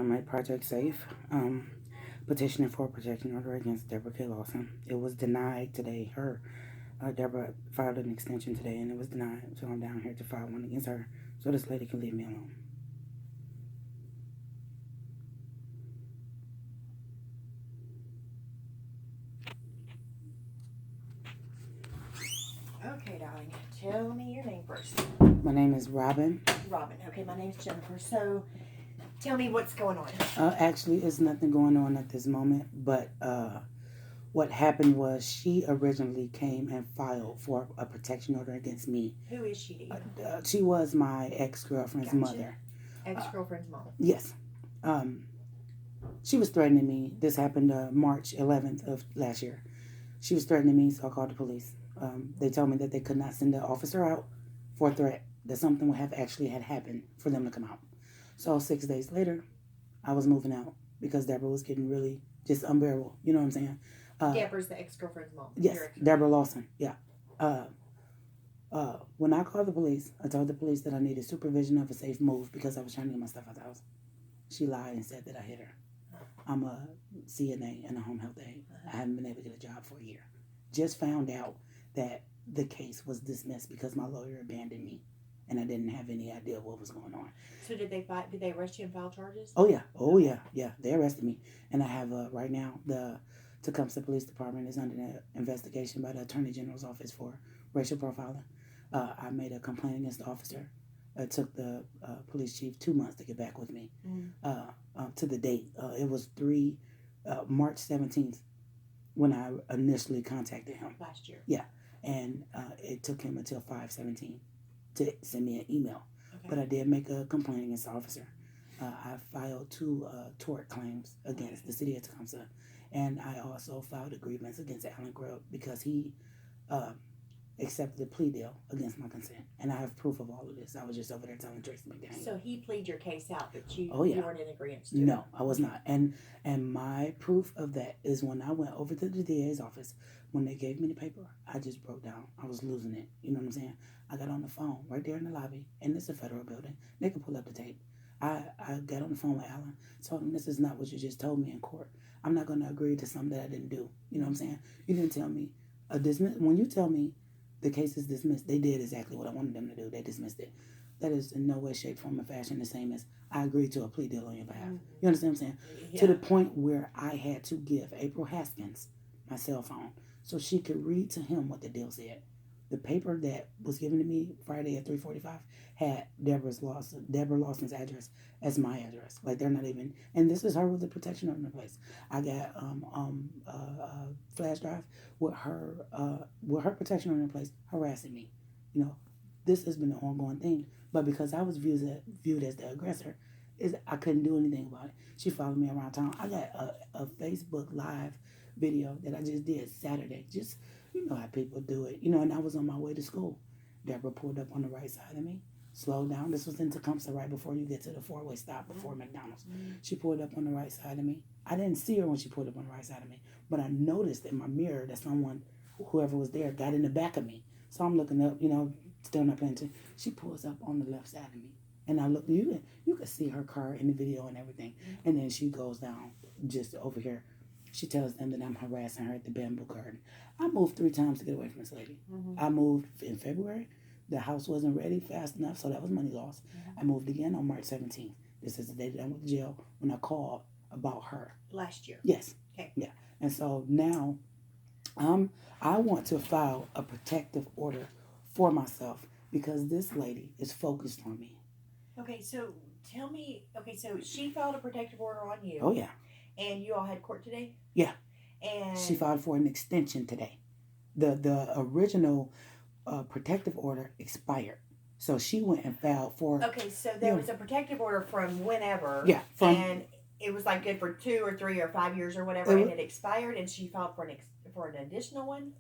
I'm at Project Safe, petitioning for a protection order against Deborah K. Lawson. It was denied today. Deborah filed an extension today and it was denied. So I'm down here to file one against her so this lady can leave me alone. Okay, darling. Tell me your name first. My name is Robin. Robin. Okay, my name's Jennifer. So, tell me what's going on. Actually, there's nothing going on at this moment, but what happened was she originally came and filed for a protection order against me. Who is she to you? She was my ex-girlfriend's mother. Ex-girlfriend's mom. Yes. She was threatening me. This happened March 11th of last year. She was threatening me, so I called the police. They told me that they could not send the officer out for a threat, that something would have actually had happened for them to come out. So 6 days later, I was moving out because Deborah was getting really just unbearable. You know what I'm saying? Deborah's the ex-girlfriend's mom. Yes, Deborah Lawson. Yeah. When I called the police, I told the police that I needed supervision of a safe move because I was trying to get my stuff out of the house. She lied and said that I hit her. I'm a CNA and a home health aide. I haven't been able to get a job for a year. Just found out that the case was dismissed because my lawyer abandoned me and I didn't have any idea what was going on. So did they arrest you and file charges? Oh yeah. They arrested me, and I have right now the Tecumseh Police Department is under investigation by the Attorney General's office for racial profiling. I made a complaint against the officer. It took the police chief 2 months to get back with me to the date. It was March 17th when I initially contacted him. Last year. Yeah. And it took him until 5/17 to send me an email. Okay. But I did make a complaint against the officer. I filed 2 tort claims against the city of Tecumseh. And I also filed a grievance against Alan Grubb because he accepted a plea deal against my consent. And I have proof of all of this. I was just over there telling Tracy McDaniel. So he pleaded your case out, but you weren't in agreement to No, I was not. And my proof of that is when I went over to the DA's office, when they gave me the paper, I just broke down. I was losing it. You know what I'm saying? I got on the phone right there in the lobby, and it's a federal building. They can pull up the tape. I got on the phone with Alan, told him this is not what you just told me in court. I'm not going to agree to something that I didn't do. You know what I'm saying? You didn't tell me when you tell me the case is dismissed, they did exactly what I wanted them to do. They dismissed it. That is in no way, shape, form, or fashion the same as I agreed to a plea deal on your behalf. You understand what I'm saying? Yeah. To the point where I had to give April Haskins my cell phone so she could read to him what the deal said. The paper that was given to me Friday at 3:45 had Deborah Lawson's address as my address. Like they're not even, and this is her with the protection order in place. I got flash drive with her protection order in place harassing me. You know, this has been an ongoing thing. But because I was viewed as the aggressor, I couldn't do anything about it. She followed me around town. I got a Facebook Live video that I just did Saturday. Just, you know how people do it. You know, and I was on my way to school. Deborah pulled up on the right side of me, slowed down. This was in Tecumseh right before you get to the 4-way stop before McDonald's. She pulled up on the right side of me. I didn't see her when she pulled up on the right side of me, but I noticed in my mirror that whoever was there, got in the back of me. So I'm looking up, you know, still not paying attention. She pulls up on the left side of me. And I look, you could see her car in the video and everything. And then she goes down just over here. She tells them that I'm harassing her at the bamboo garden. I moved 3 times to get away from this lady. I moved in February. The house wasn't ready fast enough, so that was money lost. I moved again on March 17th. This is the day that I went to jail when I called about her. Last year? Yes. Okay. Yeah. And so now I want to file a protective order for myself because this lady is focused on me. Okay, so tell me, so she filed a protective order on you. Oh, yeah. And you all had court today? Yeah. And she filed for an extension today. The original protective order expired. So she went and filed for... Okay, so there was a protective order from whenever. Yeah. And it was like good for 2 or 3 or 5 years or whatever, and it expired, and she filed for an additional one?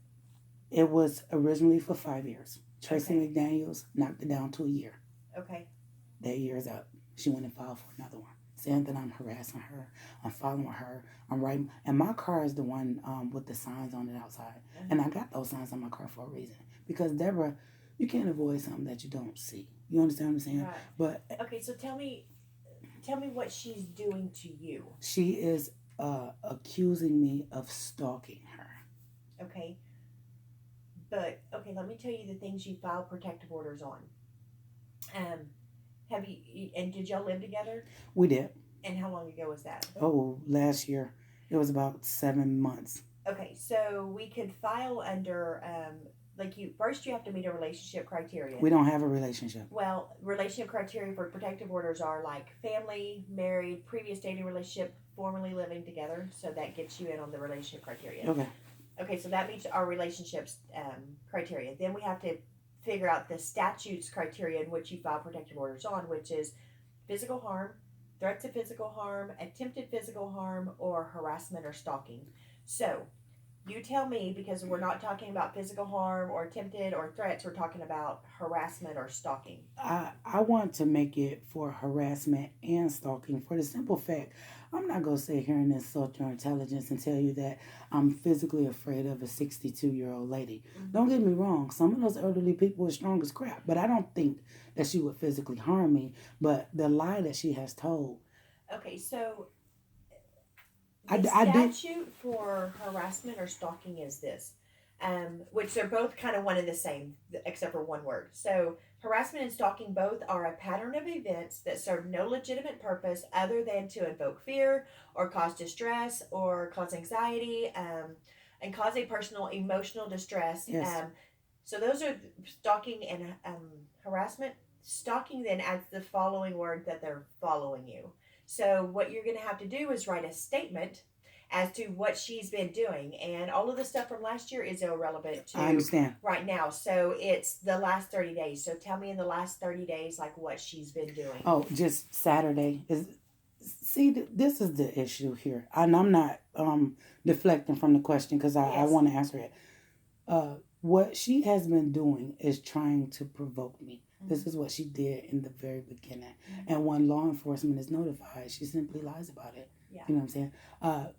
It was originally for 5 years. Tracy McDaniels knocked it down to a year. Okay. That year is up. She went and filed for another one, saying that I'm harassing her, I'm following her, I'm writing. And my car is the one with the signs on it outside. And I got those signs on my car for a reason. Because, Deborah, you can't avoid something that you don't see. You understand what I'm saying? Right. But okay, so tell me, tell me what she's doing to you. She is accusing me of stalking her. Okay. But okay, let me tell you the things you filed protective orders on. Um, have you and did y'all live together? We did. And how long ago was that? Oh, last year. It was about 7 months. Okay, so we could file under like you first you have to meet a relationship criteria. We don't have a relationship. Well, relationship criteria for protective orders are like family, married, previous dating relationship, formerly living together. So that gets you in on the relationship criteria. Okay. Okay, so that meets our relationships criteria. Then we have to figure out the statutes criteria in which you file protective orders on, which is physical harm, threats of physical harm, attempted physical harm, or harassment or stalking. So you tell me, because we're not talking about physical harm or attempted or threats, we're talking about harassment or stalking. I want to make it for harassment and stalking for the simple fact I'm not going to sit here and insult your intelligence and tell you that I'm physically afraid of a 62-year-old lady. Mm-hmm. Don't get me wrong. Some of those elderly people are strong as crap, but I don't think that she would physically harm me. But the lie that she has told. Okay, so the statute for harassment or stalking is this, which they're both kind of one and the same, except for one word. So harassment and stalking both are a pattern of events that serve no legitimate purpose other than to invoke fear or cause distress or cause anxiety and cause a personal emotional distress. Yes. So those are stalking and harassment. Stalking then adds the following word that they're following you. So what you're going to have to do is write a statement as to what she's been doing. And all of the stuff from last year is irrelevant to I understand. right now. So it's the last 30 days. So tell me in the last 30 days, like what she's been doing. Oh, just Saturday. See, this is the issue here. And I'm not deflecting from the question because I want to answer it. What she has been doing is trying to provoke me. This is what she did in the very beginning. Mm-hmm. And when law enforcement is notified, she simply lies about it. Yeah. You know what I'm saying?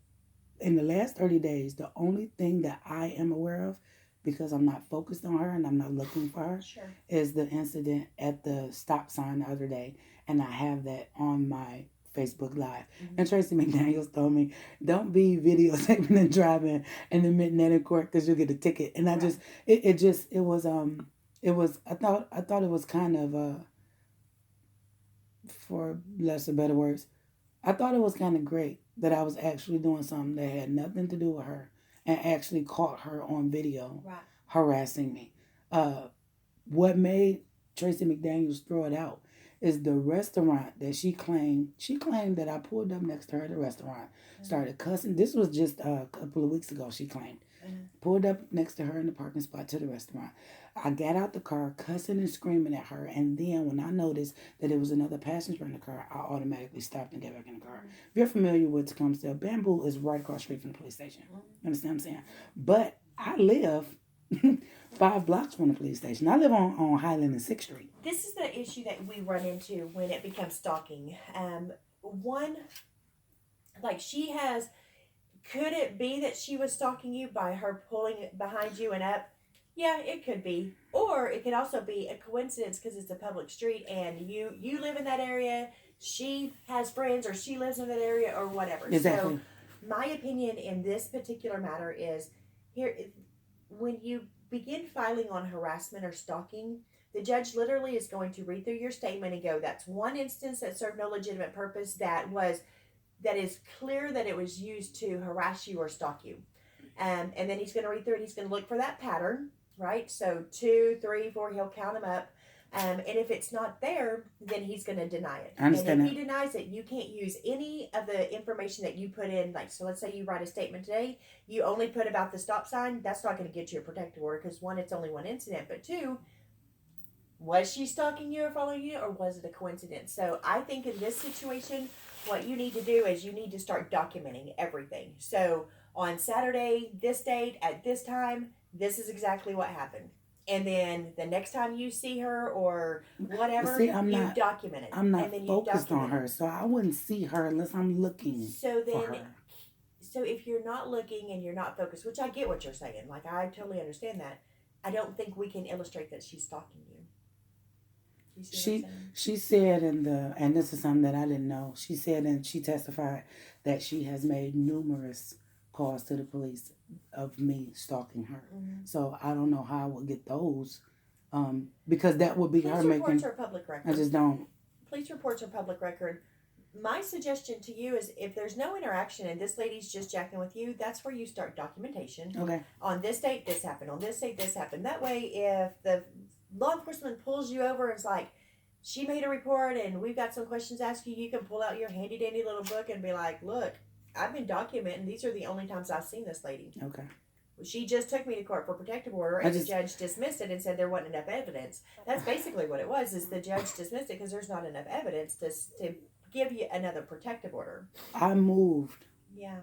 In the last 30 days, the only thing that I am aware of, because I'm not focused on her and I'm not looking for her, sure, is the incident at the stop sign the other day. And I have that on my Facebook Live. Mm-hmm. And Tracy McDaniels told me, don't be videotaping and driving and admitting that in court because you'll get a ticket. And I just, I thought it was kind of, for less or better words, I thought it was kind of great that I was actually doing something that had nothing to do with her and actually caught her on video harassing me. What made Tracy McDaniels throw it out is the restaurant that she claimed that I pulled up next to her at the restaurant, started cussing. This was just a couple of weeks ago, she claimed. Pulled up next to her in the parking spot to the restaurant. I got out the car cussing and screaming at her, and then when I noticed that there was another passenger in the car, I automatically stopped and got back in the car. If you're familiar with Tecumseh, Bamboo is right across the street from the police station. You understand what I'm saying? But I live 5 blocks from the police station. I live on Highland and 6th Street. This is the issue that we run into when it becomes stalking. One, like she has... Could it be that she was stalking you by her pulling behind you and up? Yeah, it could be. Or it could also be a coincidence because it's a public street and you live in that area, she has friends or she lives in that area or whatever. Exactly. So my opinion in this particular matter is here, when you begin filing on harassment or stalking, the judge literally is going to read through your statement and go, that's one instance that served no legitimate purpose that is clear that it was used to harass you or stalk you. And then he's going to read through it. He's going to look for that pattern, right? So 2, 3, 4, he'll count them up. And if it's not there, then he's going to deny it. I understand. And if he denies it, you can't use any of the information that you put in. Like, so let's say you write a statement today, you only put about the stop sign. That's not going to get you a protective order because 1, it's only one incident. But 2, was she stalking you or following you, or was it a coincidence? So I think in this situation, what you need to do is you need to start documenting everything. So on Saturday, this date, at this time, this is exactly what happened. And then the next time you see her or whatever, document it. I'm not focused on her, so I wouldn't see her unless I'm looking for her. So if you're not looking and you're not focused, which I get what you're saying, like I totally understand that, I don't think we can illustrate that she's stalking you. You see what I'm saying? She said and this is something that I didn't know. She said and she testified that she has made numerous calls to the police of me stalking her. Mm-hmm. So I don't know how I would get those, because that would be Police her reports making. are public record. I just don't. Police reports are public record. My suggestion to you is if there's no interaction and this lady's just jacking with you, that's where you start documentation. Okay. On this date, this happened. On this date, this happened. That way, if the law enforcement pulls you over and it's like, she made a report and we've got some questions to ask you, you can pull out your handy dandy little book and be like, look, I've been documenting. These are the only times I've seen this lady. Okay. She just took me to court for protective order, and the judge dismissed it and said there wasn't enough evidence. That's basically what it was. Is the judge dismissed it because there's not enough evidence to give you another protective order. I moved. Yeah.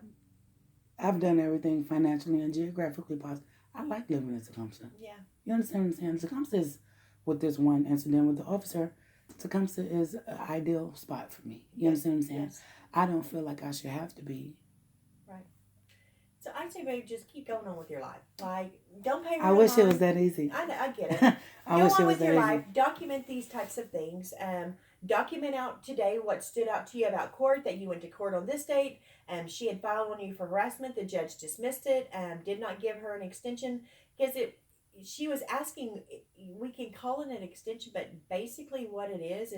I've done everything financially and geographically possible. I like living in Tecumseh. Yeah. You understand what I'm saying? Tecumseh is, with this one incident with the officer, Tecumseh is an ideal spot for me. You understand what I'm saying? Yes. I don't feel like I should have to be. Right. So I'd say, babe, just keep going on with your life. Like, don't pay. I wish it was that easy. I get it. I Go wish on it was with your that life. easy. Document these types of things. Document out today what stood out to you about court, that you went to court on this date. She had filed on you for harassment. The judge dismissed it. Did not give her an extension because she was asking. We can call it an extension, but basically what it is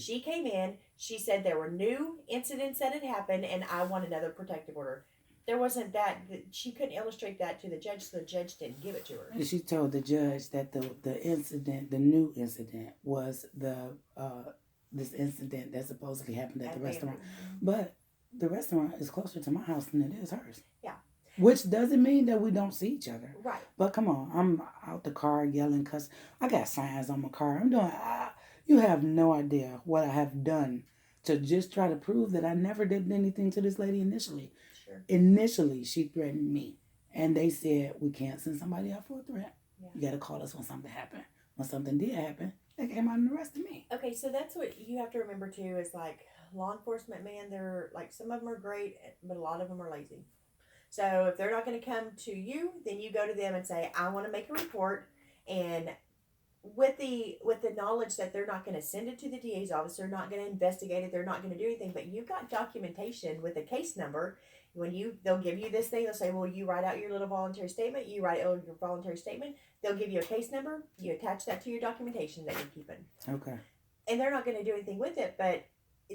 she came in. She said there were new incidents that had happened, and I want another protective order. There wasn't that. She couldn't illustrate that to the judge, so the judge didn't give it to her. And she told the judge that the incident, the new incident, was this incident that supposedly happened at the restaurant. But the restaurant is closer to my house than it is hers. Yeah. Which doesn't mean that we don't see each other. Right. But come on, I'm out the car yelling, cuss. I got signs on my car. I'm doing. You have no idea what I have done to just try to prove that I never did anything to this lady initially. Sure. Initially, she threatened me, and they said we can't send somebody out for a threat. Yeah. You got to call us when something happened. When something did happen, they came out and arrested me. Okay, so that's what you have to remember too. Is like law enforcement, man. They're like, some of them are great, but a lot of them are lazy. So if they're not going to come to you, then you go to them and say, I want to make a report, and with the knowledge that they're not going to send it to the DA's office, they're not going to investigate it, they're not going to do anything, but you've got documentation with a case number. They'll give you this thing, they'll say, well, you write out your little voluntary statement, you write out your voluntary statement, they'll give you a case number, you attach that to your documentation that you're keeping. Okay. And they're not going to do anything with it, but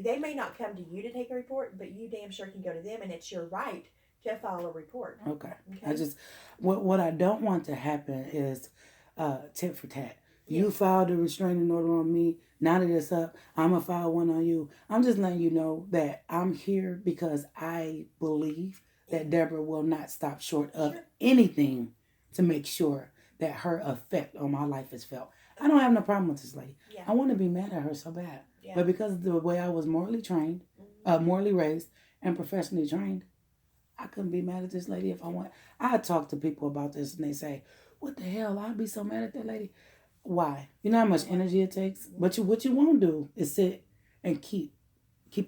they may not come to you to take a report, but you damn sure can go to them, and it's your right to file a report. Okay. I just, what I don't want to happen is tit for tat. You filed a restraining order on me. Now that it's up, I'm going to file one on you. I'm just letting you know that I'm here because I believe that Deborah will not stop short of anything to make sure that her effect on my life is felt. I don't have no problem with this lady. Yeah. I want to be mad at her so bad. Yeah. But because of the way I was morally trained, morally raised, and professionally trained, I couldn't be mad at this lady if I want. I talk to people about this and they say, what the hell? I'd be so mad at that lady. Why? You know how much energy it takes? But what you won't do is sit and keep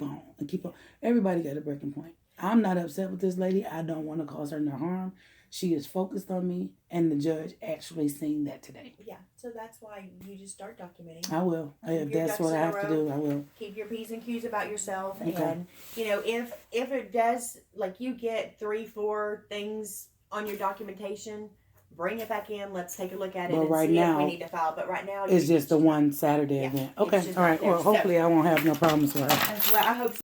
on and keep on. Everybody got a breaking point. I'm not upset with this lady. I don't want to cause her no harm. She is focused on me, and the judge actually seen that today. Yeah, so that's why you just start documenting. I will. If that's what I have to do, I will. Keep your P's and Q's about yourself. Okay. And, if it does, like, you get 3-4 things on your documentation, bring it back in. Let's take a look at it and see if we need to file. But right now, it's just the one Saturday event. Okay, all right. Well, hopefully I won't have no problems with her. Well, I hope so.